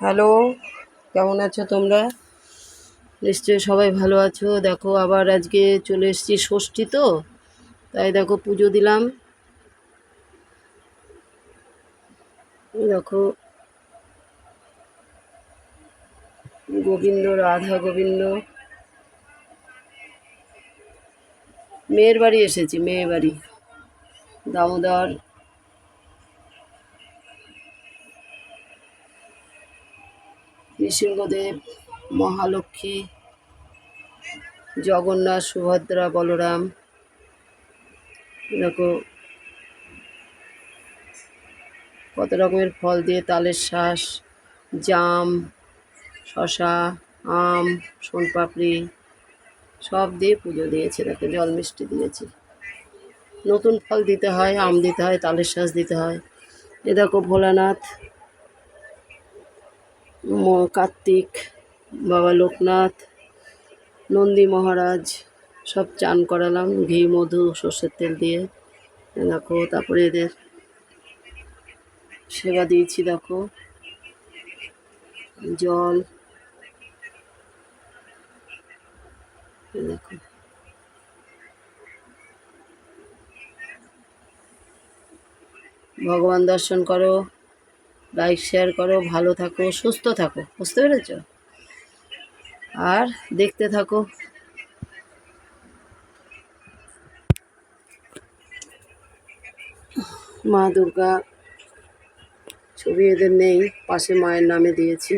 Hello, কেমন আছো তোমরা? নিশ্চয়ই সবাই ভালো আছো। দেখো আবার আজকে চলে এসেছি ষষ্ঠী তো, তাই দেখো পুজো দিলাম। দেখো গোবিন্দ, রাধা গোবিন্দ। মেয়ের বাড়ি এসেছি, মেয়ের বাড়ি দামোদর। নৃসিংহদেব, মহালক্ষ্মী, জগন্নাথ, সুভদ্রা, বলরাম। দেখো কত রকমের ফল দিয়ে, তালের শ্বাস, জাম, শশা, আম, সোনপাপড়ি সব দিয়ে পুজো দিয়েছে। দেখো জল মিষ্টি দিয়েছি। নতুন ফল দিতে হয়, আম দিতে হয়, তালের শাঁস দিতে হয়। এ দেখো ভোলানাথ, কার্তিক, বাবা লোকনাথ, নন্দী মহারাজ সব চান করালাম ঘি, মধু, সর্ষের তেল দিয়ে। এ দেখো তারপরে এদের সেবা দিয়েছি। দেখো জল, এ দেখো ভগবান দর্শন করো, লাইক শেয়ার করো, ভালো থাকো, সুস্থ থাকো, বুঝতে পেরেছ? আর দেখতে থাকো। মা দুর্গা ছবি এদের নেই, পাশে মায়ের নামে দিয়েছি।